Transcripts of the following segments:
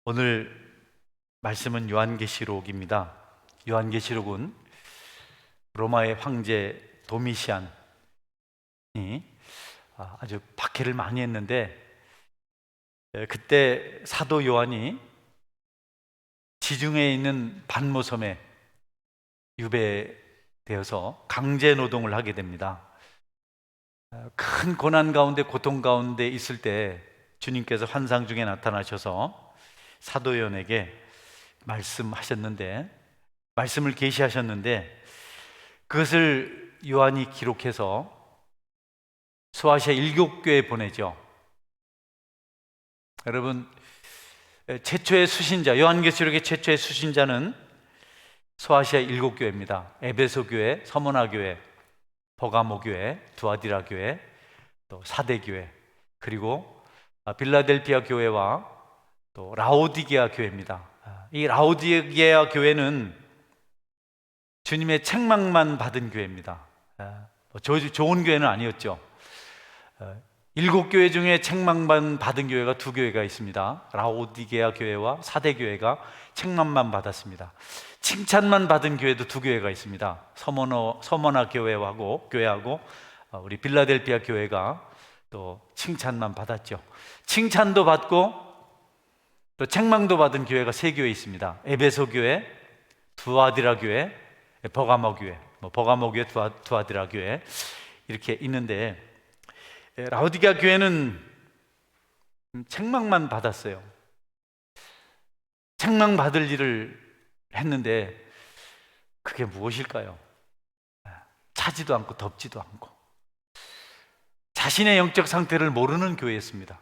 오늘 말씀은 요한계시록입니다. 요한계시록은 로마의 황제 도미시안이 아주 박해를 많이 했는데, 그때 사도 요한이 지중해에 있는 반모섬에 유배되어서 강제 노동을 하게 됩니다. 큰 고난 가운데, 고통 가운데 있을 때 주님께서 환상 중에 나타나셔서 사도 요한에게 말씀을 계시하셨는데, 그것을 요한이 기록해서 소아시아 7교회에 보내죠. 여러분, 최초의 수신자, 요한계시록의 최초의 수신자는 소아시아 7교회입니다. 에베소 교회, 서머나 교회, 버가모 교회, 두아디라 교회, 또 사대 교회, 그리고 빌라델피아 교회와 또 라오디게아 교회입니다. 이 라오디게아 교회는 주님의 책망만 받은 교회입니다. 좋은 교회는 아니었죠. 7교회 중에 책망만 받은 교회가 2교회가 있습니다. 라오디게아 교회와 사대 교회가 책망만 받았습니다. 칭찬만 받은 교회도 2교회가 있습니다. 서머나 교회하고 우리 빌라델피아 교회가 또 칭찬만 받았죠. 칭찬도 받고 또 책망도 받은 교회가 3교회 있습니다. 에베소 교회, 두아디라 교회, 버가모 교회, 두아디라 교회, 이렇게 있는데, 라오디게아 교회는 책망만 받았어요. 책망 받을 일을 했는데 그게 무엇일까요? 차지도 않고 덥지도 않고 자신의 영적 상태를 모르는 교회였습니다.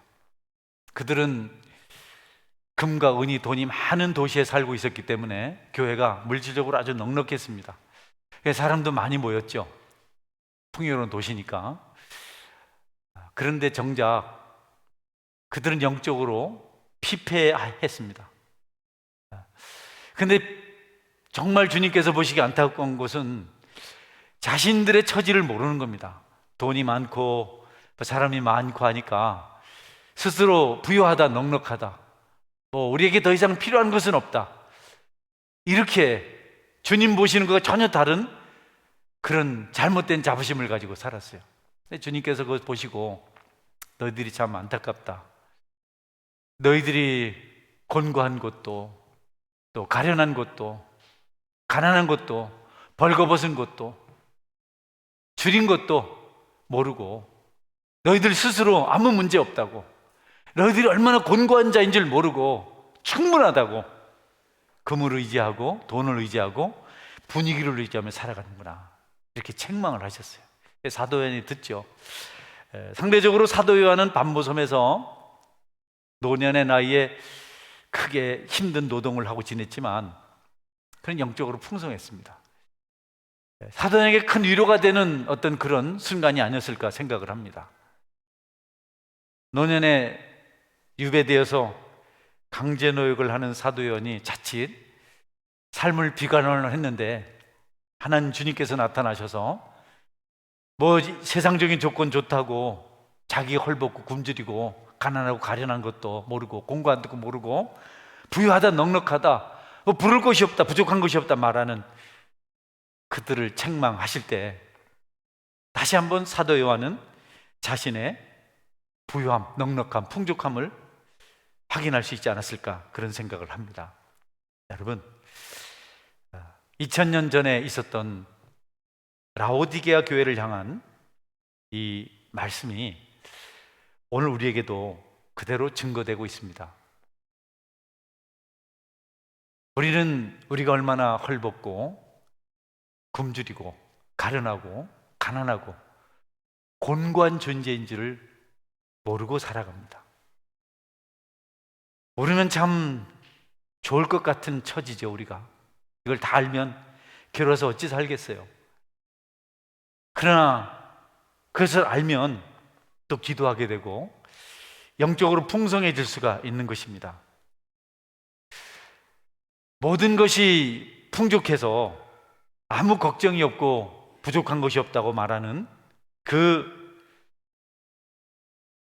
그들은 금과 은이, 돈이 많은 도시에 살고 있었기 때문에 교회가 물질적으로 아주 넉넉했습니다. 사람도 많이 모였죠. 풍요로운 도시니까. 그런데 정작 그들은 영적으로 피폐했습니다. 그런데 정말 주님께서 보시기 안타까운 것은 자신들의 처지를 모르는 겁니다. 돈이 많고 사람이 많고 하니까 스스로 부유하다, 넉넉하다, 우리에게 더 이상 필요한 것은 없다, 이렇게 주님 보시는 것과 전혀 다른 그런 잘못된 자부심을 가지고 살았어요. 주님께서 그것 보시고 너희들이 참 안타깝다. 너희들이 곤고한 것도, 또 가련한 것도, 가난한 것도, 벌거벗은 것도, 줄인 것도 모르고 너희들 스스로 아무 문제 없다고, 너희들이 얼마나 곤고한 자인 줄 모르고 충분하다고 금을 의지하고 돈을 의지하고 분위기를 의지하며 살아가는구나, 이렇게 책망을 하셨어요. 사도 요한이 듣죠. 상대적으로 사도 요한은 반모섬에서 노년의 나이에 크게 힘든 노동을 하고 지냈지만 그는 영적으로 풍성했습니다. 사도 요한에게 큰 위로가 되는 어떤 그런 순간이 아니었을까 생각을 합니다. 노년에 유배되어서 강제 노역을 하는 사도 요한이 자칫 삶을 비관을 했는데, 하나님 주님께서 나타나셔서 세상적인 조건 좋다고 자기 헐벗고 굶주리고 가난하고 가련한 것도 모르고 공부한 것도 모르고 부유하다, 넉넉하다, 부를 것이 없다, 부족한 것이 없다 말하는 그들을 책망하실 때 다시 한번 사도 요한은 자신의 부유함, 넉넉함, 풍족함을 확인할 수 있지 않았을까, 그런 생각을 합니다. 여러분, 2000년 전에 있었던 라오디게아 교회를 향한 이 말씀이 오늘 우리에게도 그대로 증거되고 있습니다. 우리가 얼마나 헐벗고 굶주리고 가련하고 가난하고 곤고한 존재인지를 모르고 살아갑니다. 모르면 참 좋을 것 같은 처지죠. 우리가 이걸 다 알면 괴로워서 어찌 살겠어요. 그러나 그것을 알면 또 기도하게 되고 영적으로 풍성해질 수가 있는 것입니다. 모든 것이 풍족해서 아무 걱정이 없고 부족한 것이 없다고 말하는 그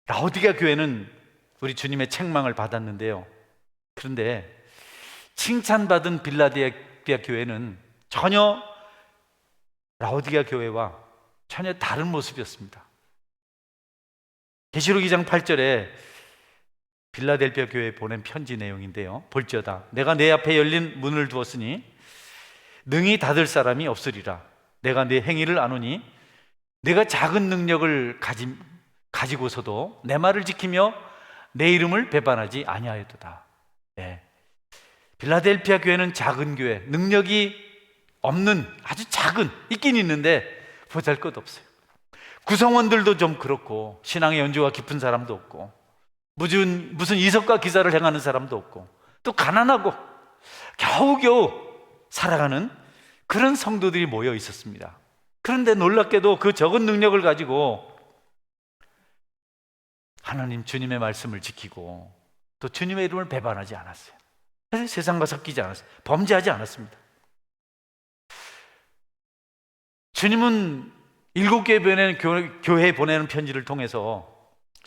라오디게아 교회는 우리 주님의 책망을 받았는데요, 그런데 칭찬받은 빌라델피아 교회는 전혀 라오디게아 교회와 전혀 다른 모습이었습니다. 계시록 2장 8절에 빌라델피아 교회에 보낸 편지 내용인데요. 볼지어다 내가 내 앞에 열린 문을 두었으니 능히 닫을 사람이 없으리라. 내가 내 행위를 아노니 내가 작은 능력을 가지고서도 내 말을 지키며 내 이름을 배반하지 아니하였도다. 네. 빌라델피아 교회는 작은 교회, 능력이 없는 아주 작은, 있긴 있는데 보잘것없어요. 구성원들도 좀 그렇고 신앙의 연조가 깊은 사람도 없고 무슨 이석과 기사를 행하는 사람도 없고 또 가난하고 겨우겨우 살아가는 그런 성도들이 모여 있었습니다. 그런데 놀랍게도 그 적은 능력을 가지고 하나님 주님의 말씀을 지키고 또 주님의 이름을 배반하지 않았어요. 그래서 세상과 섞이지 않았어요. 범죄하지 않았습니다. 주님은 7교회 교회에 보내는 편지를 통해서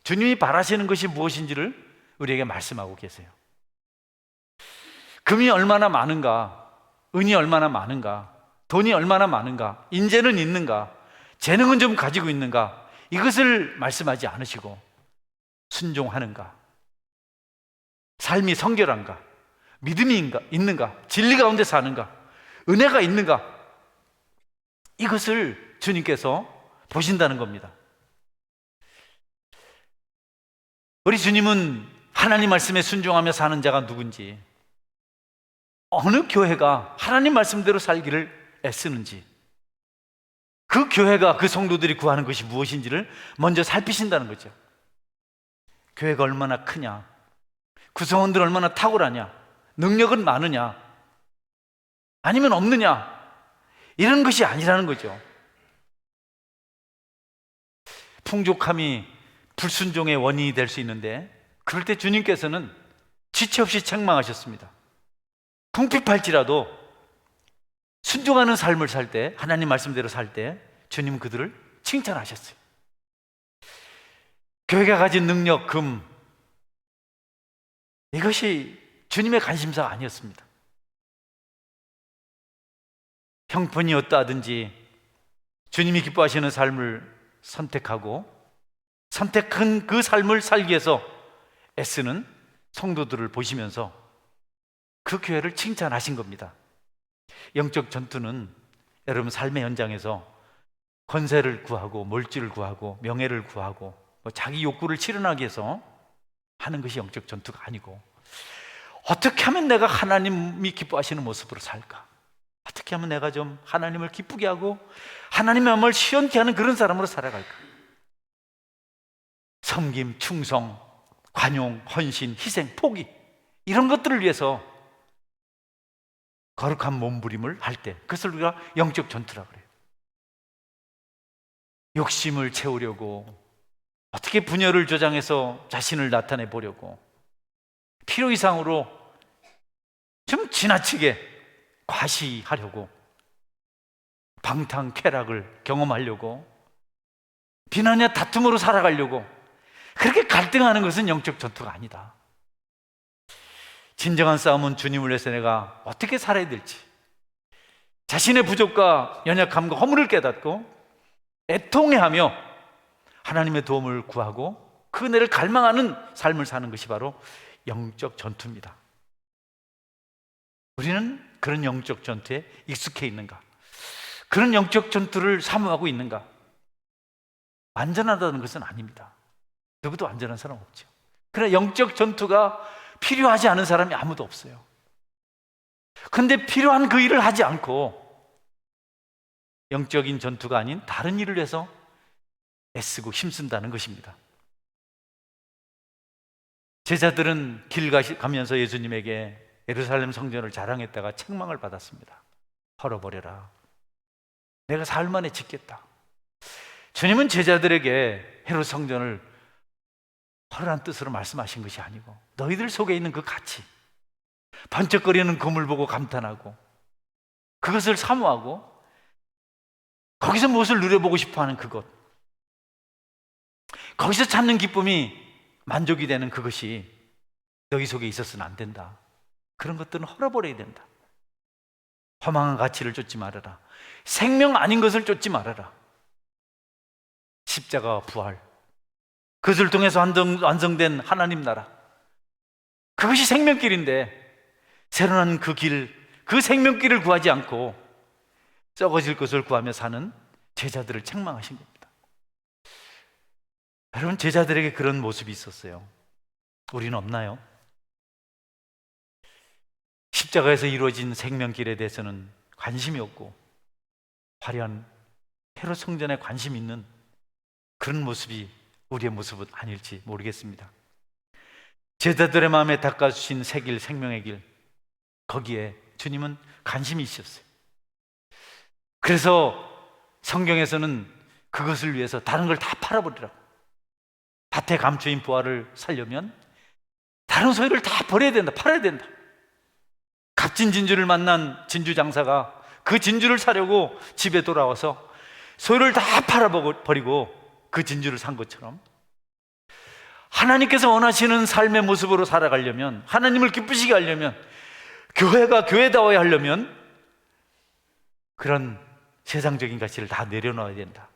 주님이 바라시는 것이 무엇인지를 우리에게 말씀하고 계세요. 금이 얼마나 많은가, 은이 얼마나 많은가, 돈이 얼마나 많은가, 인재는 있는가, 재능은 좀 가지고 있는가, 이것을 말씀하지 않으시고 순종하는가, 삶이 성결한가, 믿음이 있는가, 진리 가운데 사는가, 은혜가 있는가, 이것을 주님께서 보신다는 겁니다. 우리 주님은 하나님 말씀에 순종하며 사는 자가 누군지, 어느 교회가 하나님 말씀대로 살기를 애쓰는지, 그 교회가 그 성도들이 구하는 것이 무엇인지를 먼저 살피신다는 거죠. 교회가 얼마나 크냐, 구성원들 얼마나 탁월하냐, 능력은 많으냐 아니면 없느냐, 이런 것이 아니라는 거죠. 풍족함이 불순종의 원인이 될 수 있는데 그럴 때 주님께서는 지체 없이 책망하셨습니다. 궁핍할지라도 순종하는 삶을 살 때, 하나님 말씀대로 살 때 주님은 그들을 칭찬하셨어요. 교회가 가진 능력, 금, 이것이 주님의 관심사가 아니었습니다. 형편이 어떠하든지 주님이 기뻐하시는 삶을 선택하고 선택한 그 삶을 살기 위해서 애쓰는 성도들을 보시면서 그 교회를 칭찬하신 겁니다. 영적 전투는 여러분 삶의 현장에서 권세를 구하고 몰지를 구하고 명예를 구하고 자기 욕구를 실현하기 위해서 하는 것이 영적 전투가 아니고, 어떻게 하면 내가 하나님이 기뻐하시는 모습으로 살까? 어떻게 하면 내가 좀 하나님을 기쁘게 하고 하나님의 마음을 시원케 하는 그런 사람으로 살아갈까? 섬김, 충성, 관용, 헌신, 희생, 포기, 이런 것들을 위해서 거룩한 몸부림을 할 때, 그것을 우리가 영적 전투라고 그래요. 욕심을 채우려고 어떻게 분열을 조장해서 자신을 나타내 보려고, 필요 이상으로 좀 지나치게 과시하려고, 방탕쾌락을 경험하려고, 비난이나 다툼으로 살아가려고 그렇게 갈등하는 것은 영적 전투가 아니다. 진정한 싸움은 주님을 위해서 내가 어떻게 살아야 될지, 자신의 부족과 연약함과 허물을 깨닫고 애통해하며 하나님의 도움을 구하고 그 은혜를 갈망하는 삶을 사는 것이 바로 영적 전투입니다. 우리는 그런 영적 전투에 익숙해 있는가? 그런 영적 전투를 사모하고 있는가? 완전하다는 것은 아닙니다. 누구도 완전한 사람 없죠. 그러나 영적 전투가 필요하지 않은 사람이 아무도 없어요. 그런데 필요한 그 일을 하지 않고 영적인 전투가 아닌 다른 일을 위해서 애쓰고 힘쓴다는 것입니다. 제자들은 길 가면서 예수님에게 예루살렘 성전을 자랑했다가 책망을 받았습니다. 헐어버려라, 내가 사흘 만에 짓겠다. 주님은 제자들에게 헤롯 성전을 헐으란 뜻으로 말씀하신 것이 아니고, 너희들 속에 있는 그 가치, 번쩍거리는 금을 보고 감탄하고 그것을 사모하고 거기서 무엇을 누려보고 싶어하는 그것, 거기서 찾는 기쁨이 만족이 되는 그것이 너희 속에 있어서는 안 된다. 그런 것들은 헐어버려야 된다. 허망한 가치를 쫓지 말아라. 생명 아닌 것을 쫓지 말아라. 십자가와 부활, 그것을 통해서 완성된 하나님 나라, 그것이 생명길인데 새로 난 그 길, 그 생명길을 구하지 않고 썩어질 것을 구하며 사는 제자들을 책망하신 겁니다. 여러분, 제자들에게 그런 모습이 있었어요. 우리는 없나요? 십자가에서 이루어진 생명길에 대해서는 관심이 없고 화려한 헤롯 성전에 관심 있는 그런 모습이 우리의 모습은 아닐지 모르겠습니다. 제자들의 마음에 닦아주신 새 길, 생명의 길, 거기에 주님은 관심이 있었어요. 그래서 성경에서는 그것을 위해서 다른 걸 다 팔아버리라고, 밭에 감추인 부활을 살려면 다른 소유를 다 버려야 된다, 팔아야 된다. 값진 진주를 만난 진주 장사가 그 진주를 사려고 집에 돌아와서 소유를 다 팔아버리고 그 진주를 산 것처럼, 하나님께서 원하시는 삶의 모습으로 살아가려면, 하나님을 기쁘시게 하려면, 교회가 교회다워야 하려면 그런 세상적인 가치를 다 내려놓아야 된다.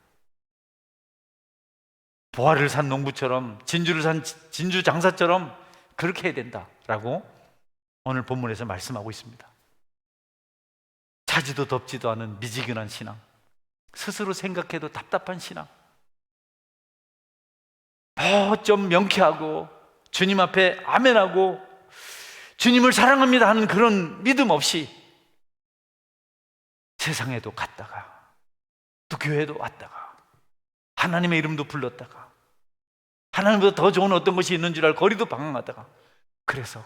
보화를 산 농부처럼, 진주를 산 진주 장사처럼 그렇게 해야 된다라고 오늘 본문에서 말씀하고 있습니다. 차지도 덥지도 않은 미지근한 신앙, 스스로 생각해도 답답한 신앙, 좀 명쾌하고 주님 앞에 아멘하고 주님을 사랑합니다 하는 그런 믿음 없이 세상에도 갔다가 또 교회도 왔다가 하나님의 이름도 불렀다가 하나님보다 더 좋은 어떤 것이 있는 줄 알고 거리도 방황하다가, 그래서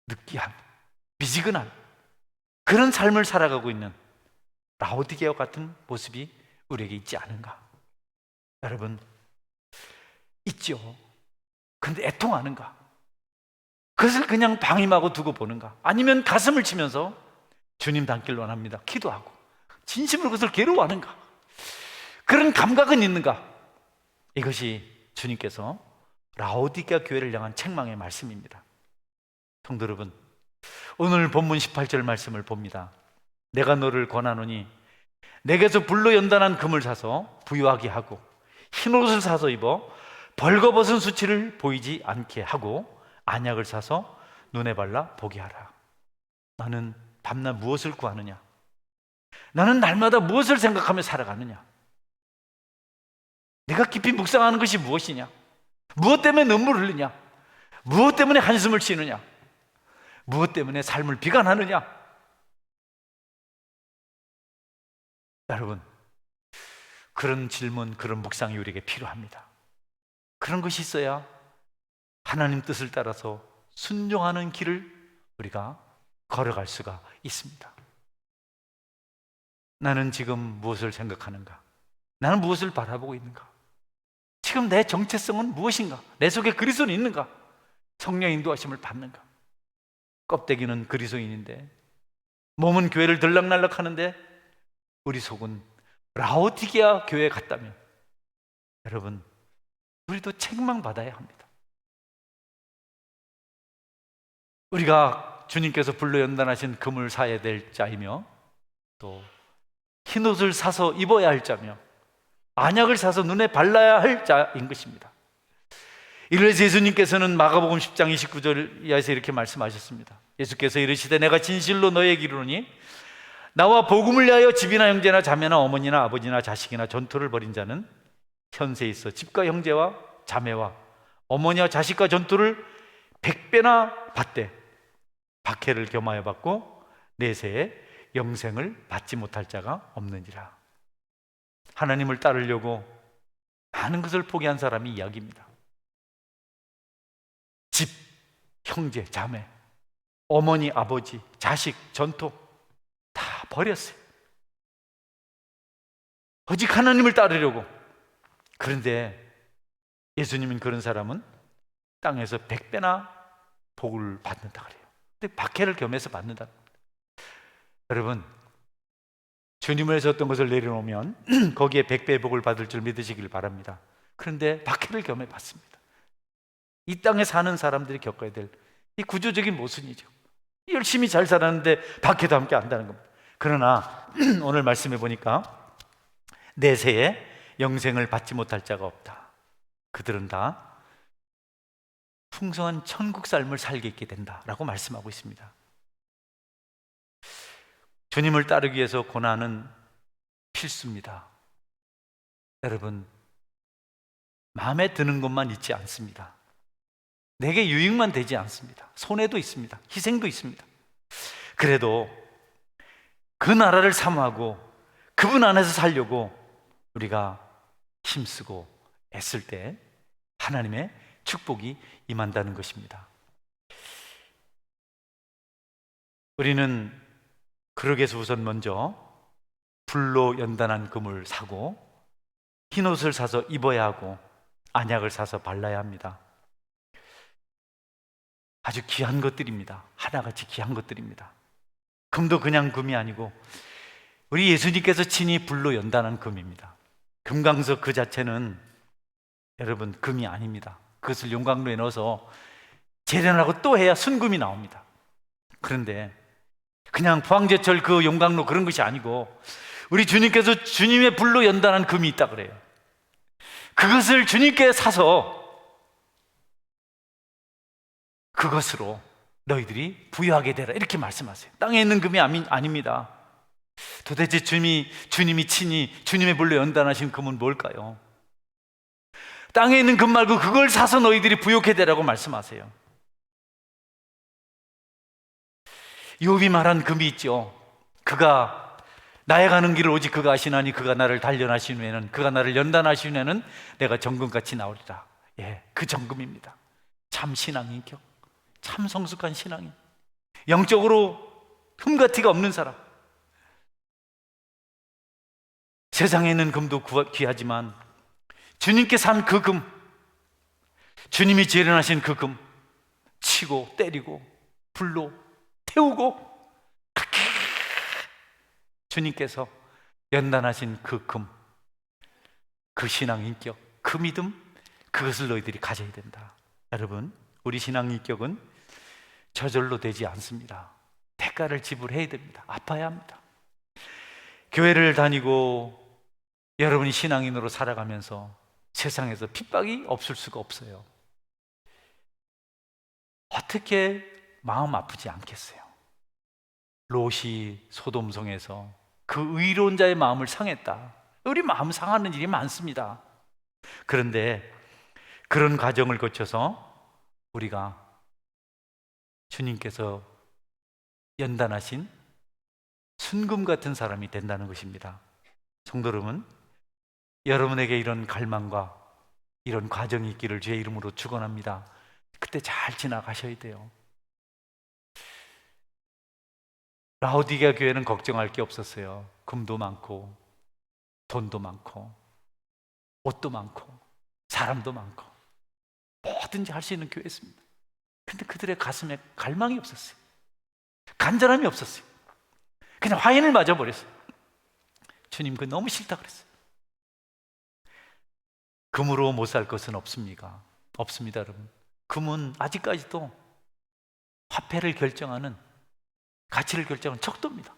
느끼한, 미지근한 그런 삶을 살아가고 있는 라오디게와 같은 모습이 우리에게 있지 않은가? 여러분, 있죠. 그런데 애통하는가? 그것을 그냥 방임하고 두고 보는가? 아니면 가슴을 치면서 주님 닮길 원합니다, 기도하고 진심으로 그것을 괴로워하는가? 그런 감각은 있는가? 이것이 주님께서 라오디게아 교회를 향한 책망의 말씀입니다. 성도 여러분, 오늘 본문 18절 말씀을 봅니다. 내가 너를 권하노니 내게서 불로 연단한 금을 사서 부유하게 하고 흰옷을 사서 입어 벌거벗은 수치를 보이지 않게 하고 안약을 사서 눈에 발라 보게 하라. 나는 밤낮 무엇을 구하느냐? 나는 날마다 무엇을 생각하며 살아가느냐? 내가 깊이 묵상하는 것이 무엇이냐? 무엇 때문에 눈물을 흘리냐? 무엇 때문에 한숨을 쉬느냐? 무엇 때문에 삶을 비관하느냐? 여러분, 그런 질문, 그런 묵상이 우리에게 필요합니다. 그런 것이 있어야 하나님 뜻을 따라서 순종하는 길을 우리가 걸어갈 수가 있습니다. 나는 지금 무엇을 생각하는가? 나는 무엇을 바라보고 있는가? 지금 내 정체성은 무엇인가? 내 속에 그리스도는 있는가? 성령 인도하심을 받는가? 껍데기는 그리스도인인데 몸은 교회를 들락날락 하는데 우리 속은 라오디게아 교회에 갔다면, 여러분, 우리도 책망받아야 합니다. 우리가 주님께서 불로 연단하신 금을 사야 될 자이며 또 흰옷을 사서 입어야 할 자며 안약을 사서 눈에 발라야 할 자인 것입니다. 이래서 예수님께서는 마가복음 10장 29절 이하에서 이렇게 말씀하셨습니다. 예수께서 이르시되 내가 진실로 너희에게 이르노니 나와 복음을 위하여 집이나 형제나 자매나 어머니나 아버지나 자식이나 전투를 벌인 자는 현세에 있어 집과 형제와 자매와 어머니와 자식과 전투를 100배나 받되 박해를 겸하여 받고 내세에 영생을 받지 못할 자가 없느니라. 하나님을 따르려고 많은 것을 포기한 사람이 이야기입니다. 집, 형제, 자매, 어머니, 아버지, 자식, 전투 다 버렸어요. 오직 하나님을 따르려고. 그런데 예수님은 그런 사람은 땅에서 100배나 복을 받는다 그래요. 근데 박해를 겸해서 받는다. 여러분, 주님을 위해서 어떤 것을 내려놓으면 거기에 100배의 복을 받을 줄 믿으시길 바랍니다. 그런데 박해를 겸해 받습니다. 이 땅에 사는 사람들이 겪어야 될 이 구조적인 모순이죠. 열심히 잘 살았는데 박해도 함께 한다는 겁니다. 그러나 오늘 말씀해 보니까 내세에 영생을 받지 못할 자가 없다. 그들은 다 풍성한 천국 삶을 살게 있게 된다라고 말씀하고 있습니다. 주님을 따르기 위해서 고난은 필수입니다. 여러분, 마음에 드는 것만 있지 않습니다. 내게 유익만 되지 않습니다. 손해도 있습니다. 희생도 있습니다. 그래도 그 나라를 사모하고 그분 안에서 살려고 우리가 힘쓰고 애쓸 때 하나님의 축복이 임한다는 것입니다. 우리는 그러기에서 우선 먼저 불로 연단한 금을 사고 흰옷을 사서 입어야 하고 안약을 사서 발라야 합니다. 아주 귀한 것들입니다. 하나같이 귀한 것들입니다. 금도 그냥 금이 아니고 우리 예수님께서 친히 불로 연단한 금입니다. 금강석 그 자체는 여러분 금이 아닙니다. 그것을 용광로에 넣어서 재련하고 또 해야 순금이 나옵니다. 그런데 그냥 부황제철 그 용광로 그런 것이 아니고 우리 주님께서 주님의 불로 연단한 금이 있다 그래요. 그것을 주님께 사서 그것으로 너희들이 부유하게 되라 이렇게 말씀하세요. 땅에 있는 금이 아닙니다. 도대체 주님이 친히 주님의 불로 연단하신 금은 뭘까요? 땅에 있는 금 말고 그걸 사서 너희들이 부유하게 되라고 말씀하세요. 욥이 말한 금이 있죠. 그가 나의 가는 길을 오직 그가 아시나니 그가 나를 단련하신 후에는 그가 나를 연단하신 후에는 내가 정금같이 나오리라. 예, 그 정금입니다. 참 신앙인격, 참 성숙한 신앙인, 영적으로 흠가티가 없는 사람. 세상에 있는 금도 귀하지만 주님께 산 그 금, 주님이 재련하신 그 금 치고 때리고 불로 태우고 주님께서 연단하신 그 금, 그 신앙 인격, 그 믿음, 그것을 너희들이 가져야 된다. 여러분, 우리 신앙 인격은 저절로 되지 않습니다. 대가를 지불해야 됩니다. 아파야 합니다. 교회를 다니고 여러분이 신앙인으로 살아가면서 세상에서 핍박이 없을 수가 없어요. 어떻게 마음 아프지 않겠어요? 롯이 소돔성에서 그 의로운 자의 마음을 상했다. 우리 마음 상하는 일이 많습니다. 그런데 그런 과정을 거쳐서 우리가 주님께서 연단하신 순금 같은 사람이 된다는 것입니다. 성도 여러분, 여러분에게 이런 갈망과 이런 과정이 있기를 주의 이름으로 축원합니다. 그때 잘 지나가셔야 돼요. 라오디게아 교회는 걱정할 게 없었어요. 금도 많고 돈도 많고 옷도 많고 사람도 많고 뭐든지 할 수 있는 교회였습니다. 근데 그들의 가슴에 갈망이 없었어요. 간절함이 없었어요. 그냥 화인을 맞아버렸어요. 주님, 그거 너무 싫다 그랬어요. 금으로 못 살 것은 없습니까? 없습니다, 여러분. 금은 아직까지도 화폐를 결정하는, 가치를 결정하는 척도입니다.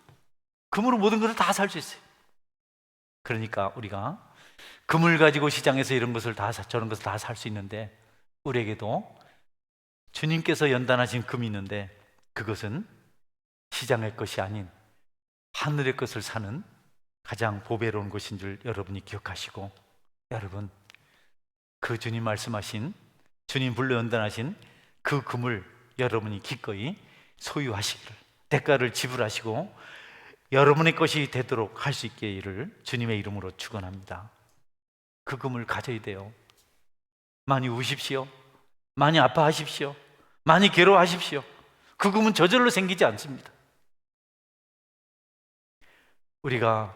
금으로 모든 것을 다 살 수 있어요. 그러니까 우리가 금을 가지고 시장에서 이런 것을 다 저런 것을 다 살 수 있는데, 우리에게도 주님께서 연단하신 금이 있는데 그것은 시장의 것이 아닌 하늘의 것을 사는 가장 보배로운 것인 줄 여러분이 기억하시고, 여러분, 그 주님 말씀하신, 주님 불러 연단하신 그 금을 여러분이 기꺼이 소유하시기를, 대가를 지불하시고 여러분의 것이 되도록 할 수 있기를 주님의 이름으로 축원합니다. 그 금을 가져야 돼요. 많이 우십시오. 많이 아파하십시오. 많이 괴로워하십시오. 그 금은 저절로 생기지 않습니다. 우리가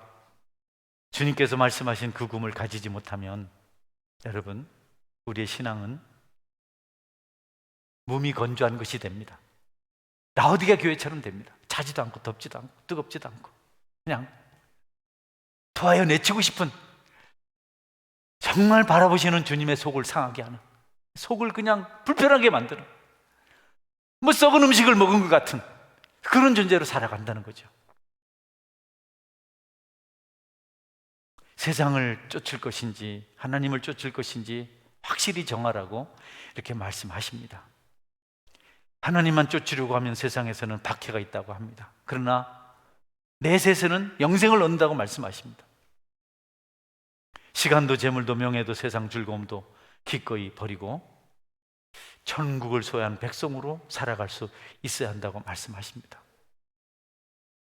주님께서 말씀하신 그 금을 가지지 못하면 여러분, 우리의 신앙은 몸이 건조한 것이 됩니다. 라오디게아 교회처럼 됩니다. 차지도 않고 덥지도 않고 뜨겁지도 않고 그냥 토하여 내치고 싶은, 정말 바라보시는 주님의 속을 상하게 하는, 속을 그냥 불편하게 만드는, 뭐 썩은 음식을 먹은 것 같은 그런 존재로 살아간다는 거죠. 세상을 쫓을 것인지 하나님을 쫓을 것인지 확실히 정하라고 이렇게 말씀하십니다. 하나님만 쫓으려고 하면 세상에서는 박해가 있다고 합니다. 그러나 내세에서는 영생을 얻는다고 말씀하십니다. 시간도 재물도 명예도 세상 즐거움도 기꺼이 버리고 천국을 소유한 백성으로 살아갈 수 있어야 한다고 말씀하십니다.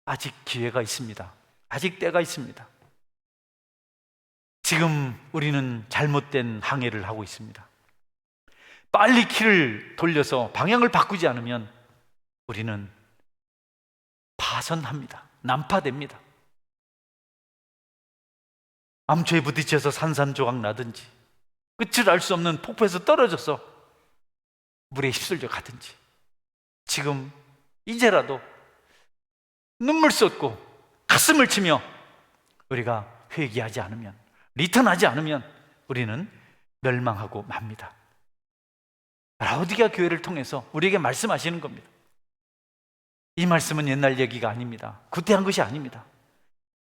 아직 기회가 있습니다. 아직 때가 있습니다. 지금 우리는 잘못된 항해를 하고 있습니다. 빨리 키를 돌려서 방향을 바꾸지 않으면 우리는 파선합니다. 난파됩니다. 암초에 부딪혀서 산산조각 나든지 끝을 알 수 없는 폭포에서 떨어져서 물에 휩쓸려 가든지 지금 이제라도 눈물 쏟고 가슴을 치며 우리가 회개하지 않으면, 리턴하지 않으면 우리는 멸망하고 맙니다. 라오디게아 교회를 통해서 우리에게 말씀하시는 겁니다. 이 말씀은 옛날 얘기가 아닙니다. 구태한 것이 아닙니다.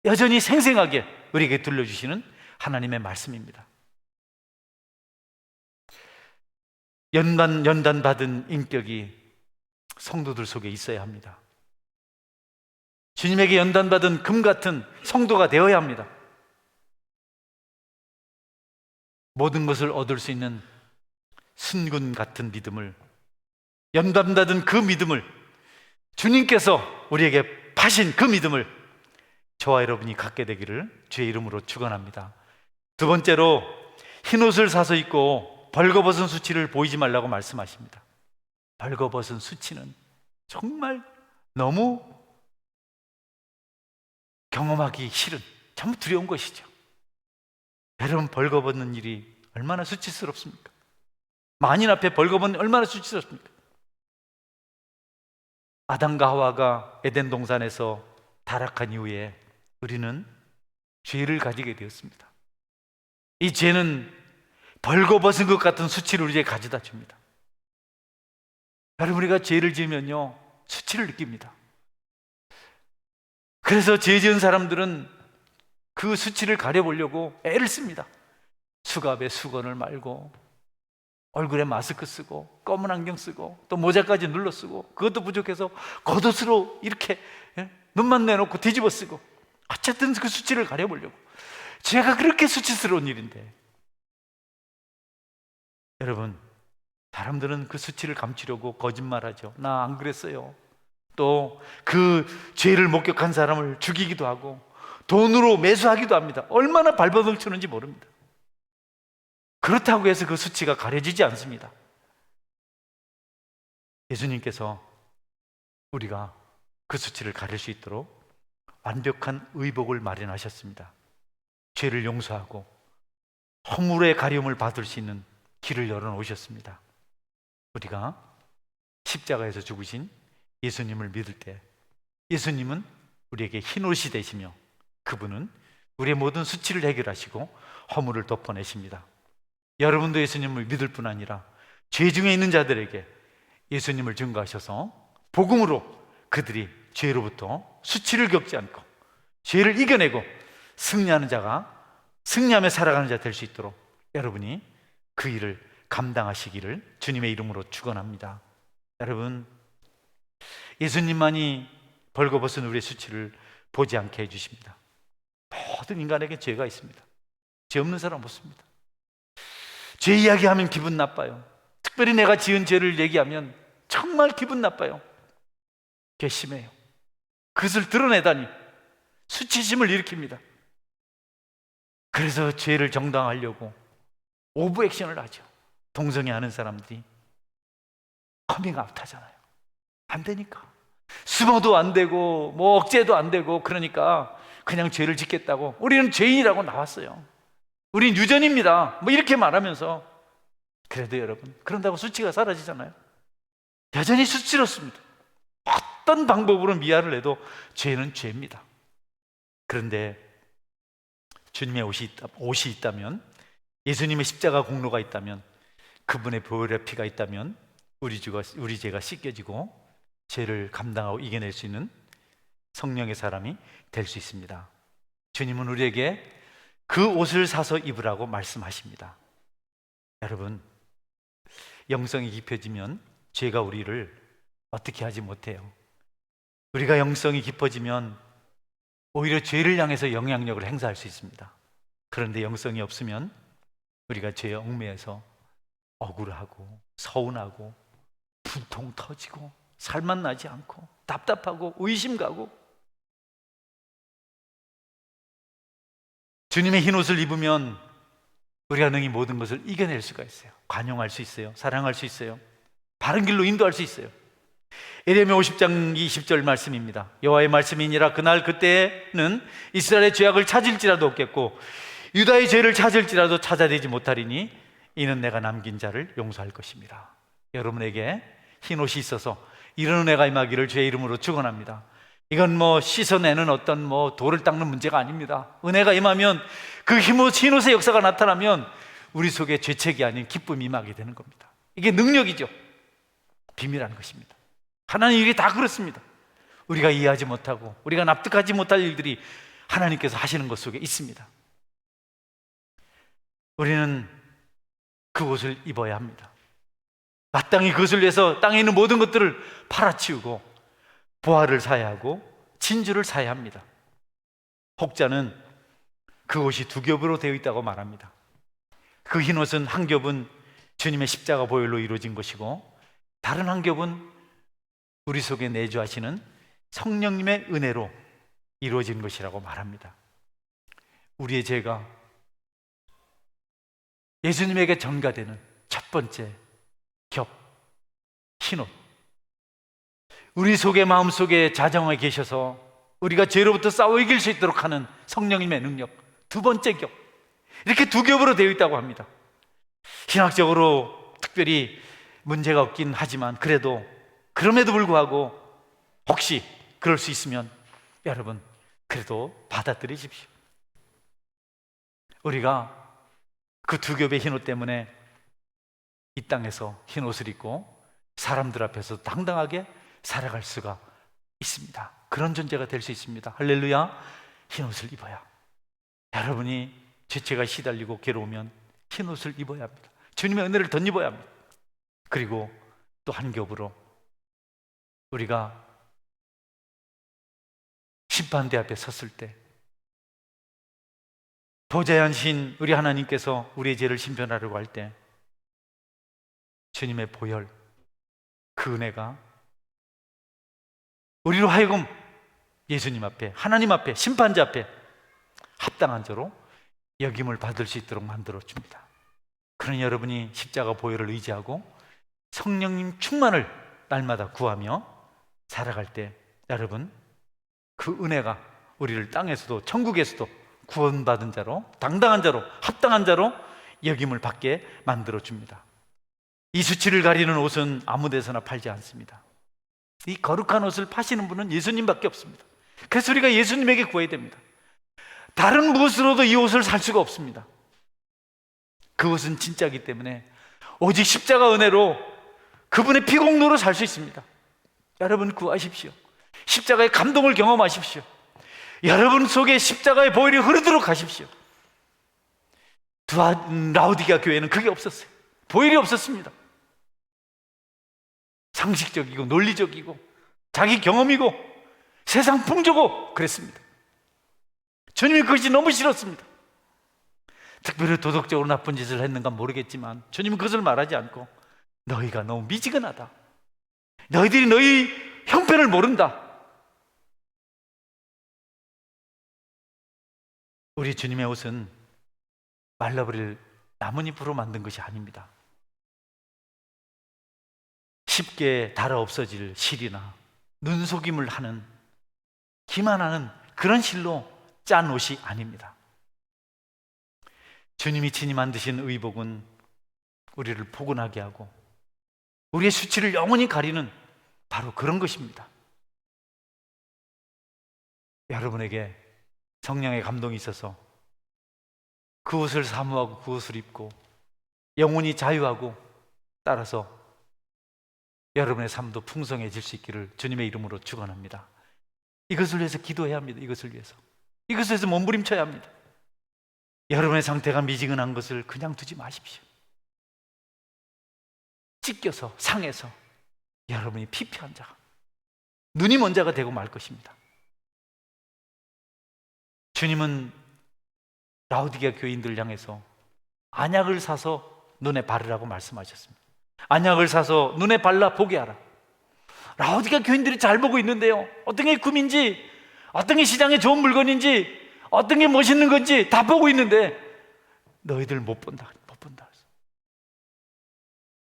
여전히 생생하게 우리에게 들려주시는 하나님의 말씀입니다. 연단받은 인격이 성도들 속에 있어야 합니다. 주님에게 연단받은 금 같은 성도가 되어야 합니다. 모든 것을 얻을 수 있는 순금 같은 믿음을, 연단받은 그 믿음을, 주님께서 우리에게 파신 그 믿음을 저와 여러분이 갖게 되기를 주의 이름으로 축원합니다. 두 번째로, 흰옷을 사서 입고 벌거벗은 수치를 보이지 말라고 말씀하십니다. 벌거벗은 수치는 정말 너무 경험하기 싫은, 참 두려운 것이죠. 여러분, 벌거벗는 일이 얼마나 수치스럽습니까? 만인 앞에 벌거벗는 얼마나 수치스럽습니까? 아담과 하와가 에덴 동산에서 타락한 이후에 우리는 죄를 가지게 되었습니다. 이 죄는 벌거벗은 것 같은 수치를 우리에게 가져다 줍니다. 여러분, 우리가 죄를 지으면요, 수치를 느낍니다. 그래서 죄 지은 사람들은 그 수치를 가려보려고 애를 씁니다. 수갑에 수건을 말고 얼굴에 마스크 쓰고 검은 안경 쓰고 또 모자까지 눌러 쓰고, 그것도 부족해서 겉옷으로 이렇게 눈만 내놓고 뒤집어 쓰고, 어쨌든 그 수치를 가려보려고. 죄가 그렇게 수치스러운 일인데, 여러분, 사람들은 그 수치를 감추려고 거짓말하죠. 나 안 그랬어요. 또 그 죄를 목격한 사람을 죽이기도 하고 돈으로 매수하기도 합니다. 얼마나 발버둥 치는지 모릅니다. 그렇다고 해서 그 수치가 가려지지 않습니다. 예수님께서 우리가 그 수치를 가릴 수 있도록 완벽한 의복을 마련하셨습니다. 죄를 용서하고 허물의 가려움을 받을 수 있는 길을 열어놓으셨습니다. 우리가 십자가에서 죽으신 예수님을 믿을 때 예수님은 우리에게 흰옷이 되시며 그분은 우리의 모든 수치를 해결하시고 허물을 덮어내십니다. 여러분도 예수님을 믿을 뿐 아니라 죄 중에 있는 자들에게 예수님을 증거하셔서 복음으로 그들이 죄로부터 수치를 겪지 않고 죄를 이겨내고 승리하는 자가, 승리하며 살아가는 자 될 수 있도록 여러분이 그 일을 감당하시기를 주님의 이름으로 축원합니다. 여러분, 예수님만이 벌거벗은 우리의 수치를 보지 않게 해주십니다. 모든 인간에게 죄가 있습니다. 죄 없는 사람 없습니다. 죄 이야기하면 기분 나빠요. 특별히 내가 지은 죄를 얘기하면 정말 기분 나빠요. 괘씸해요. 그것을 드러내다니 수치심을 일으킵니다. 그래서 죄를 정당화하려고 오브 액션을 하죠. 동성애하는 사람들이 커밍아웃 하잖아요. 안 되니까. 숨어도 안 되고 뭐 억제도 안 되고, 그러니까 그냥 죄를 짓겠다고 우리는 죄인이라고 나왔어요. 우린 유전입니다. 뭐 이렇게 말하면서. 그래도 여러분, 그런다고 수치가 사라지잖아요. 여전히 수치롭습니다. 어떤 방법으로 미화를 해도 죄는 죄입니다. 그런데 주님의 옷이 있다면, 예수님의 십자가 공로가 있다면, 그분의 보혈의 피가 있다면 우리 죄가 씻겨지고 죄를 감당하고 이겨낼 수 있는 성령의 사람이 될 수 있습니다. 주님은 우리에게 그 옷을 사서 입으라고 말씀하십니다. 여러분, 영성이 깊어지면 죄가 우리를 어떻게 하지 못해요. 우리가 영성이 깊어지면 오히려 죄를 향해서 영향력을 행사할 수 있습니다. 그런데 영성이 없으면 우리가 죄에 얽매여서 억울하고 서운하고 분통 터지고 살만 나지 않고 답답하고 의심 가고, 주님의 흰 옷을 입으면 우리가 능히 모든 것을 이겨낼 수가 있어요. 관용할 수 있어요. 사랑할 수 있어요. 바른 길로 인도할 수 있어요. 에레미야 50장 20절 말씀입니다. 여호와의 말씀이니라. 그날 그때는 이스라엘의 죄악을 찾을지라도 없겠고 유다의 죄를 찾을지라도 찾아내지 못하리니 이는 내가 남긴 자를 용서할 것입니다. 여러분에게 흰 옷이 있어서 이런 은혜가 임하기를 주의 이름으로 축원합니다. 이건 씻어내는 어떤 돌을 닦는 문제가 아닙니다. 은혜가 임하면 그 흰 옷의 역사가 나타나면 우리 속에 죄책이 아닌 기쁨이 임하게 되는 겁니다. 이게 능력이죠. 비밀한 것입니다. 하나님 일이 다 그렇습니다. 우리가 이해하지 못하고 우리가 납득하지 못할 일들이 하나님께서 하시는 것 속에 있습니다. 우리는 그 옷을 입어야 합니다. 마땅히 그것을 위해서 땅에 있는 모든 것들을 팔아치우고 보화를 사야 하고 진주를 사야 합니다. 혹자는 그 옷이 두 겹으로 되어 있다고 말합니다. 그 흰 옷은 한 겹은 주님의 십자가 보혈로 이루어진 것이고 다른 한 겹은 우리 속에 내주하시는 성령님의 은혜로 이루어진 것이라고 말합니다. 우리의 죄가 예수님에게 전가되는 첫 번째 겹, 흰옷. 우리 속에 마음속에 자정하게 계셔서 우리가 죄로부터 싸워 이길 수 있도록 하는 성령님의 능력, 두 번째 겹. 이렇게 두 겹으로 되어 있다고 합니다. 신학적으로 특별히 문제가 없긴 하지만 그럼에도 불구하고 혹시 그럴 수 있으면 여러분 그래도 받아들이십시오. 우리가 그 두 겹의 흰옷 때문에 이 땅에서 흰옷을 입고 사람들 앞에서 당당하게 살아갈 수가 있습니다. 그런 존재가 될 수 있습니다. 할렐루야. 흰옷을 입어야, 여러분이 죄책에 시달리고 괴로우면 흰옷을 입어야 합니다. 주님의 은혜를 덧입어야 합니다. 그리고 또 한 겹으로 우리가 심판대 앞에 섰을 때 보좌에 앉으신 우리 하나님께서 우리의 죄를 심판하려고 할 때 주님의 보혈, 그 은혜가 우리로 하여금 예수님 앞에, 하나님 앞에, 심판자 앞에 합당한 자로 여김을 받을 수 있도록 만들어 줍니다. 그러니 여러분이 십자가 보혈을 의지하고 성령님 충만을 날마다 구하며 살아갈 때 여러분 그 은혜가 우리를 땅에서도 천국에서도 구원받은 자로, 당당한 자로, 합당한 자로 여김을 받게 만들어 줍니다. 이 수치를 가리는 옷은 아무 데서나 팔지 않습니다. 이 거룩한 옷을 파시는 분은 예수님밖에 없습니다. 그래서 우리가 예수님에게 구해야 됩니다. 다른 무엇으로도 이 옷을 살 수가 없습니다. 그 옷은 진짜이기 때문에 오직 십자가 은혜로 그분의 피공로로 살 수 있습니다. 여러분 구하십시오. 십자가의 감동을 경험하십시오. 여러분 속에 십자가의 보혈이 흐르도록 하십시오. 라오디게아 교회는 그게 없었어요. 보혈이 없었습니다. 상식적이고 논리적이고 자기 경험이고 세상 풍조고 그랬습니다. 주님이 그것이 너무 싫었습니다. 특별히 도덕적으로 나쁜 짓을 했는가 모르겠지만 주님은 그것을 말하지 않고 너희가 너무 미지근하다, 너희들이 너희 형편을 모른다. 우리 주님의 옷은 말라버릴 나뭇잎으로 만든 것이 아닙니다. 쉽게 닳아 없어질 실이나 눈속임을 하는 기만하는 그런 실로 짠 옷이 아닙니다. 주님이 친히 만드신 의복은 우리를 포근하게 하고 우리의 수치를 영원히 가리는 바로 그런 것입니다. 여러분에게 성령의 감동이 있어서 그 옷을 사모하고 그 옷을 입고 영원히 자유하고 따라서 여러분의 삶도 풍성해질 수 있기를 주님의 이름으로 축원합니다. 이것을 위해서 기도해야 합니다. 이것을 위해서 몸부림쳐야 합니다. 여러분의 상태가 미지근한 것을 그냥 두지 마십시오. 찢겨서 상해서 여러분이 피폐한 자가, 눈이 먼 자가 되고 말 것입니다. 주님은 라오디게아 교인들 향해서 안약을 사서 눈에 바르라고 말씀하셨습니다. 안약을 사서 눈에 발라 보게 하라. 라오디게아 교인들이 잘 보고 있는데요, 어떤 게 금인지, 어떤 게 시장에 좋은 물건인지, 어떤 게 멋있는 건지 다 보고 있는데 너희들 못 본다.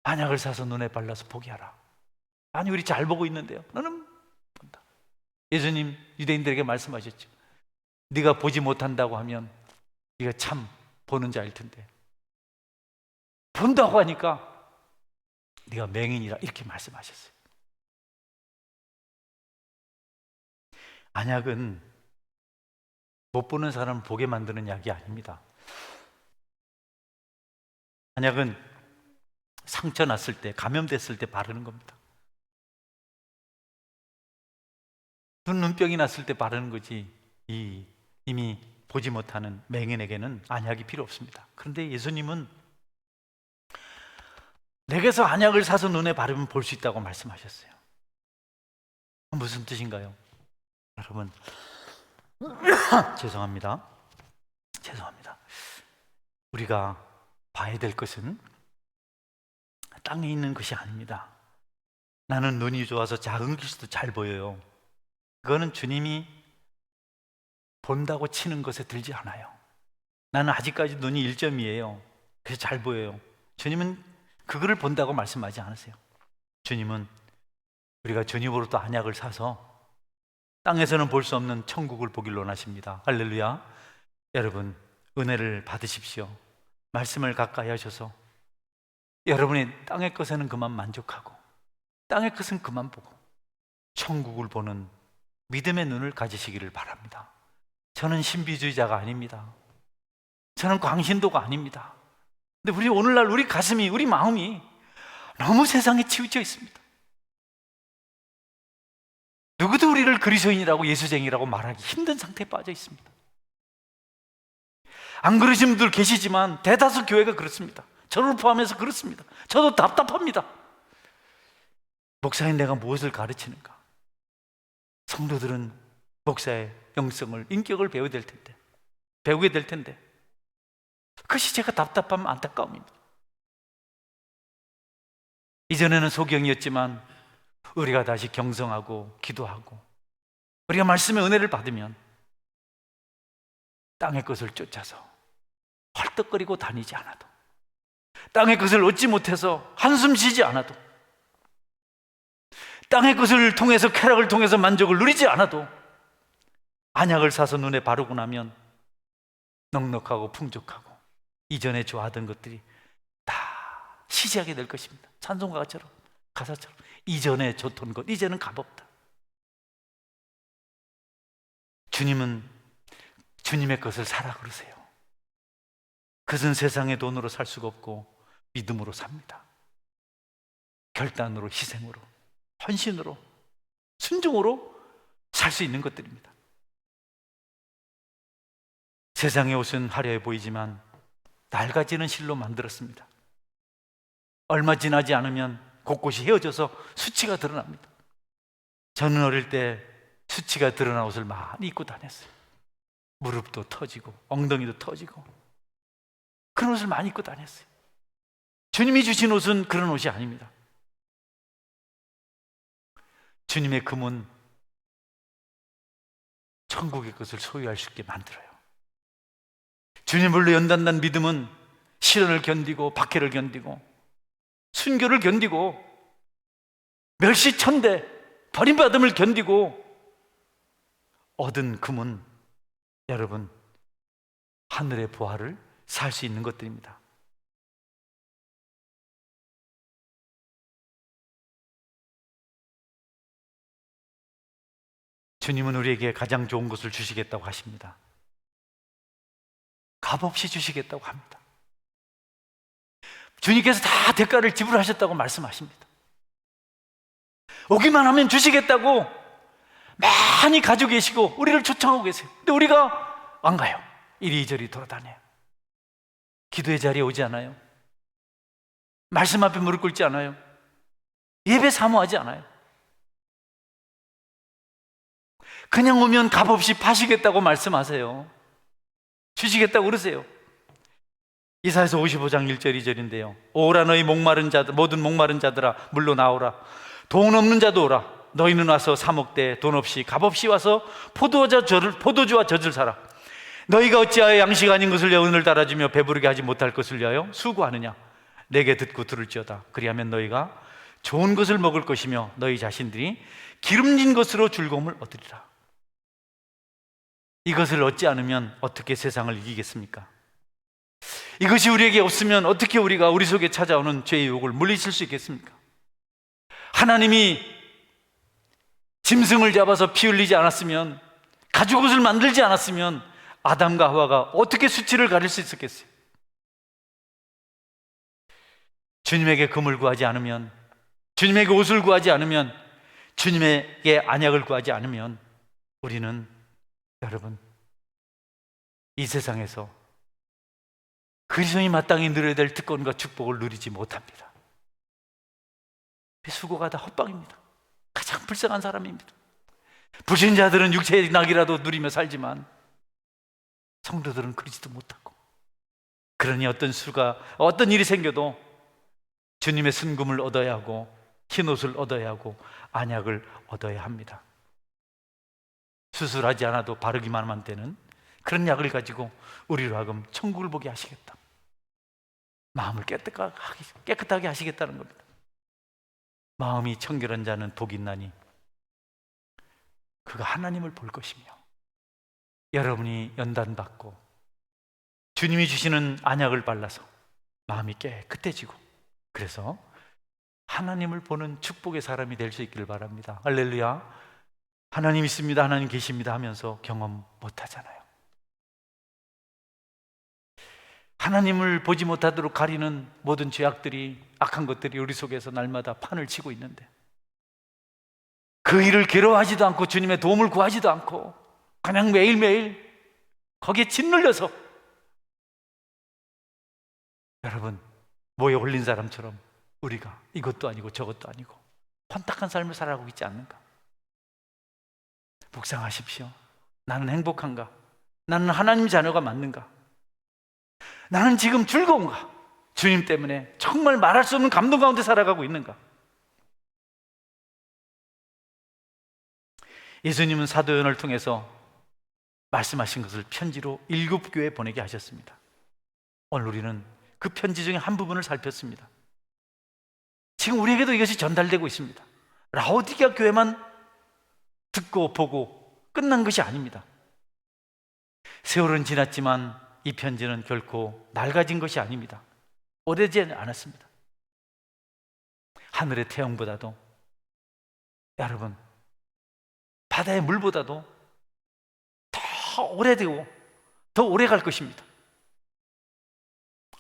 안약을 사서 눈에 발라서 보게 하라. 아니, 우리 잘 보고 있는데요, 너는 본다. 예수님 유대인들에게 말씀하셨죠. 네가 보지 못한다고 하면 네가 참 보는 자일 텐데, 본다고 하니까 네가 맹인이라, 이렇게 말씀하셨어요. 안약은 못 보는 사람을 보게 만드는 약이 아닙니다. 안약은 상처 났을 때, 감염됐을 때 바르는 겁니다. 눈병이 났을 때 바르는 거지, 이미 보지 못하는 맹인에게는 안약이 필요 없습니다. 그런데 예수님은 내게서 안약을 사서 눈에 바르면 볼 수 있다고 말씀하셨어요. 무슨 뜻인가요? 여러분, 죄송합니다. 우리가 봐야 될 것은 땅에 있는 것이 아닙니다. 나는 눈이 좋아서 작은 것도 잘 보여요. 그거는 주님이 본다고 치는 것에 들지 않아요. 나는 아직까지 눈이 1점이에요. 그래서 잘 보여요. 주님은 그거를 본다고 말씀하지 않으세요. 주님은 우리가 주님으로부터 안약을 사서 땅에서는 볼 수 없는 천국을 보기를 원하십니다. 할렐루야. 여러분, 은혜를 받으십시오. 말씀을 가까이 하셔서 여러분이 땅의 것에는 그만 만족하고, 땅의 것은 그만 보고 천국을 보는 믿음의 눈을 가지시기를 바랍니다. 저는 신비주의자가 아닙니다. 저는 광신도가 아닙니다. 근데 우리 오늘날 우리 가슴이, 우리 마음이 너무 세상에 치우쳐 있습니다. 누구도 우리를 그리스도인이라고, 예수쟁이라고 말하기 힘든 상태에 빠져 있습니다. 안 그러신 분들 계시지만 대다수 교회가 그렇습니다. 저를 포함해서 그렇습니다. 저도 답답합니다. 목사인 내가 무엇을 가르치는가? 성도들은 목사의 영성을, 인격을 배우게 될 텐데 그것이 제가 답답하면 안타까움입니다. 이전에는 소경이었지만 우리가 다시 경성하고 기도하고 우리가 말씀의 은혜를 받으면 땅의 것을 쫓아서 헐떡거리고 다니지 않아도, 땅의 것을 얻지 못해서 한숨 쉬지 않아도, 땅의 것을 통해서, 쾌락을 통해서 만족을 누리지 않아도 안약을 사서 눈에 바르고 나면 넉넉하고 풍족하고 이전에 좋아하던 것들이 다 시시하게 될 것입니다. 찬송가처럼, 가사처럼 이전에 좋던 것 이제는 값없다. 주님은 주님의 것을 사라 그러세요. 그것은 세상의 돈으로 살 수가 없고 믿음으로 삽니다. 결단으로, 희생으로, 헌신으로, 순종으로 살 수 있는 것들입니다. 세상의 옷은 화려해 보이지만 낡아지는 실로 만들었습니다. 얼마 지나지 않으면 곳곳이 헤어져서 수치가 드러납니다. 저는 어릴 때 수치가 드러난 옷을 많이 입고 다녔어요. 무릎도 터지고 엉덩이도 터지고 그런 옷을 많이 입고 다녔어요. 주님이 주신 옷은 그런 옷이 아닙니다. 주님의 금은 천국의 것을 소유할 수 있게 만들어요. 주님을 연단난 믿음은 시련을 견디고 박해를 견디고 순교를 견디고 멸시천대 버림받음을 견디고 얻은 금은 여러분 하늘의 부활을 살 수 있는 것들입니다. 주님은 우리에게 가장 좋은 것을 주시겠다고 하십니다. 값없이 주시겠다고 합니다. 주님께서 다 대가를 지불하셨다고 말씀하십니다. 오기만 하면 주시겠다고 많이 가지고 계시고 우리를 초청하고 계세요. 근데 우리가 안 가요. 이리저리 돌아다녀요. 기도의 자리에 오지 않아요. 말씀 앞에 무릎 꿇지 않아요. 예배 사모하지 않아요. 그냥 오면 값없이 파시겠다고 말씀하세요. 주시겠다고 그러세요. 이사야서 55장 1절 2절인데요. 오라 너희 목마른 자들, 모든 목마른 자들아 물로 나오라. 돈 없는 자도 오라. 너희는 와서 사 먹되 돈 없이 값없이 와서 포도주와 젖을 사라. 너희가 어찌하여 양식 아닌 것을 여운을 달아주며 배부르게 하지 못할 것을 위하여 수고하느냐. 내게 듣고 들을지어다. 그리하면 너희가 좋은 것을 먹을 것이며 너희 자신들이 기름진 것으로 즐거움을 얻으리라. 이것을 얻지 않으면 어떻게 세상을 이기겠습니까? 이것이 우리에게 없으면 어떻게 우리가 우리 속에 찾아오는 죄의 유혹을 물리칠 수 있겠습니까? 하나님이 짐승을 잡아서 피 흘리지 않았으면, 가죽옷을 만들지 않았으면 아담과 하와가 어떻게 수치를 가릴 수 있었겠어요? 주님에게 금을 구하지 않으면, 주님에게 옷을 구하지 않으면, 주님에게 안약을 구하지 않으면 우리는, 여러분, 이 세상에서 그리스도인이 마땅히 누려야 될 특권과 축복을 누리지 못합니다. 수고가 다 헛방입니다. 가장 불쌍한 사람입니다. 불신자들은 육체의 낙이라도 누리며 살지만 성도들은 그러지도 못하고, 그러니 어떤 일이 생겨도 주님의 순금을 얻어야 하고 흰옷을 얻어야 하고 안약을 얻어야 합니다. 수술하지 않아도 바르기만 하면 되는 그런 약을 가지고 우리로 하여금 천국을 보게 하시겠다, 마음을 깨끗하게 하시겠다는 겁니다. 마음이 청결한 자는 복이 있나니 그가 하나님을 볼 것이며, 여러분이 연단받고 주님이 주시는 안약을 발라서 마음이 깨끗해지고, 그래서 하나님을 보는 축복의 사람이 될 수 있기를 바랍니다. 할렐루야. 하나님 있습니다, 하나님 계십니다 하면서 경험 못하잖아요. 하나님을 보지 못하도록 가리는 모든 죄악들이, 악한 것들이 우리 속에서 날마다 판을 치고 있는데, 그 일을 괴로워하지도 않고 주님의 도움을 구하지도 않고 그냥 매일매일 거기에 짓눌려서, 여러분, 모에 홀린 사람처럼 우리가 이것도 아니고 저것도 아니고 혼탁한 삶을 살아가고 있지 않는가? 묵상하십시오. 나는 행복한가? 나는 하나님 자녀가 맞는가? 나는 지금 즐거운가? 주님 때문에 정말 말할 수 없는 감동 가운데 살아가고 있는가? 예수님은 사도 요한을 통해서 말씀하신 것을 편지로 7교회에 보내게 하셨습니다. 오늘 우리는 그 편지 중에 한 부분을 살폈습니다. 지금 우리에게도 이것이 전달되고 있습니다. 라오디게아 교회만 듣고 보고 끝난 것이 아닙니다. 세월은 지났지만 이 편지는 결코 낡아진 것이 아닙니다. 오래되지 않았습니다. 하늘의 태양보다도, 여러분, 바다의 물보다도 더 오래되고 더 오래 갈 것입니다.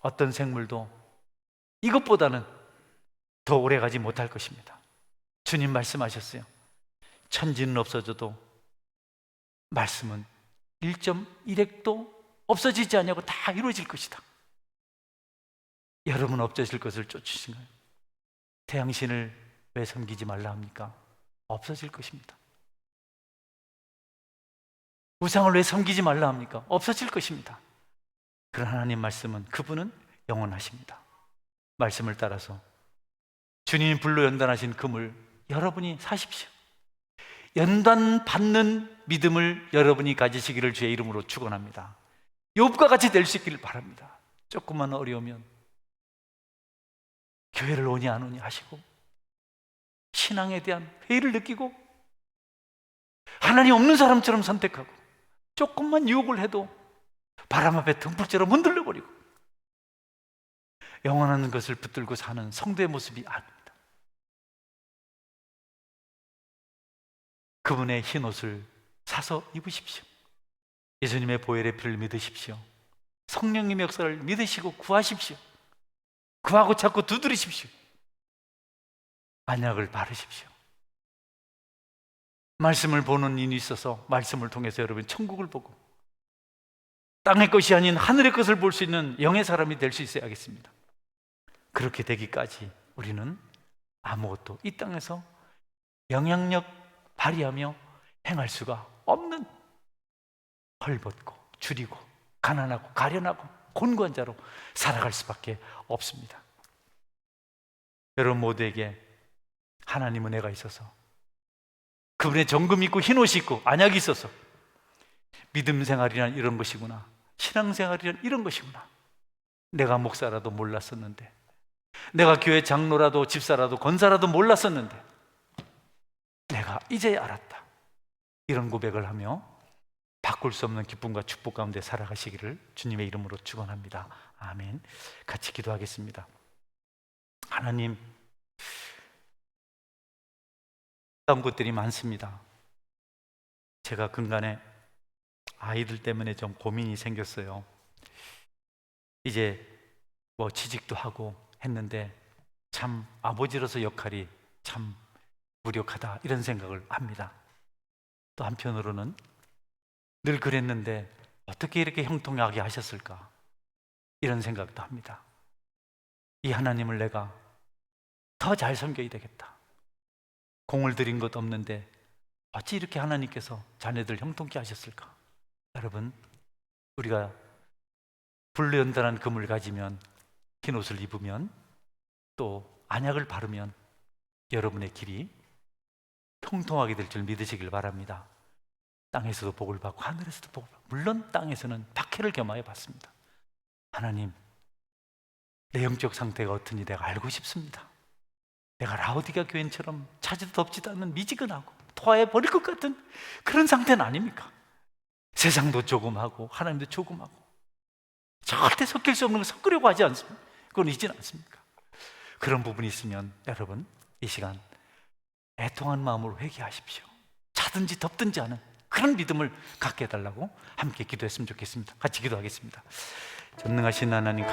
어떤 생물도 이것보다는 더 오래 가지 못할 것입니다. 주님 말씀하셨어요. 천지는 없어져도 말씀은 1.1핵도 없어지지 않냐고 다 이루어질 것이다. 여러분 없어질 것을 쫓으신 거예요. 태양신을 왜 섬기지 말라 합니까? 없어질 것입니다. 우상을 왜 섬기지 말라 합니까? 없어질 것입니다. 그런 하나님 말씀은, 그분은 영원하십니다. 말씀을 따라서 주님이 불로 연단하신 금을 여러분이 사십시오. 연단 받는 믿음을 여러분이 가지시기를 주의 이름으로 축원합니다. 욥과 같이 될 수 있기를 바랍니다. 조금만 어려우면 교회를 오니 안 오니 하시고, 신앙에 대한 회의를 느끼고, 하나님 없는 사람처럼 선택하고, 조금만 유혹을 해도 바람 앞에 등불처럼 흔들려 버리고, 영원한 것을 붙들고 사는 성도의 모습이 아닙니다. 그분의 흰 옷을 사서 입으십시오. 예수님의 보혈의 피를 믿으십시오. 성령님의 역사를 믿으시고 구하십시오. 구하고 찾고 두드리십시오. 안약을 바르십시오. 말씀을 보는 일이 있어서 말씀을 통해서 여러분 천국을 보고 땅의 것이 아닌 하늘의 것을 볼 수 있는 영의 사람이 될 수 있어야겠습니다. 그렇게 되기까지 우리는 아무것도 이 땅에서 영향력 발휘하며 행할 수가 없는 헐벗고 줄이고 가난하고 가련하고 곤고한 자로 살아갈 수밖에 없습니다. 여러분 모두에게 하나님은 은혜가 있어서 그분의 정금 있고 흰옷이 있고 안약이 있어서 믿음 생활이란 이런 것이구나, 신앙생활이란 이런 것이구나, 내가 목사라도 몰랐었는데, 내가 교회 장로라도 집사라도 권사라도 몰랐었는데 내가 이제야 알았다, 이런 고백을 하며 바꿀 수 없는 기쁨과 축복 가운데 살아가시기를 주님의 이름으로 축원합니다. 아멘. 같이 기도하겠습니다. 하나님, 어려운 것들이 많습니다. 제가 근간에 아이들 때문에 좀 고민이 생겼어요. 이제 뭐 취직도 하고 했는데 참 아버지로서 역할이 참 무력하다, 이런 생각을 합니다. 또 한편으로는 늘 그랬는데 어떻게 이렇게 형통하게 하셨을까, 이런 생각도 합니다. 이 하나님을 내가 더 잘 섬겨야 되겠다. 공을 들인 것 없는데 어찌 이렇게 하나님께서 자녀들 형통케 하셨을까? 여러분, 우리가 불연단한 금을 가지면, 흰옷을 입으면, 또 안약을 바르면 여러분의 길이 통통하게 될 줄 믿으시길 바랍니다. 땅에서도 복을 받고 하늘에서도 복을 받고, 물론 땅에서는 박해를 겸하여 받습니다. 하나님, 내 영적 상태가 어떤지 내가 알고 싶습니다. 내가 라오디가 교인처럼 차지도 덥지도 않는 미지근하고 토하여 버릴 것 같은 그런 상태는 아닙니까? 세상도 조금하고 하나님도 조금하고 절대 섞일 수 없는 걸 섞으려고 하지 않습니까? 그건 있지는 않습니까? 그런 부분이 있으면 여러분, 이 시간 애통한 마음으로 회개하십시오. 차든지 덥든지 하는 그런 믿음을 갖게 해달라고 함께 기도했으면 좋겠습니다. 같이 기도하겠습니다. 전능하신 하나님,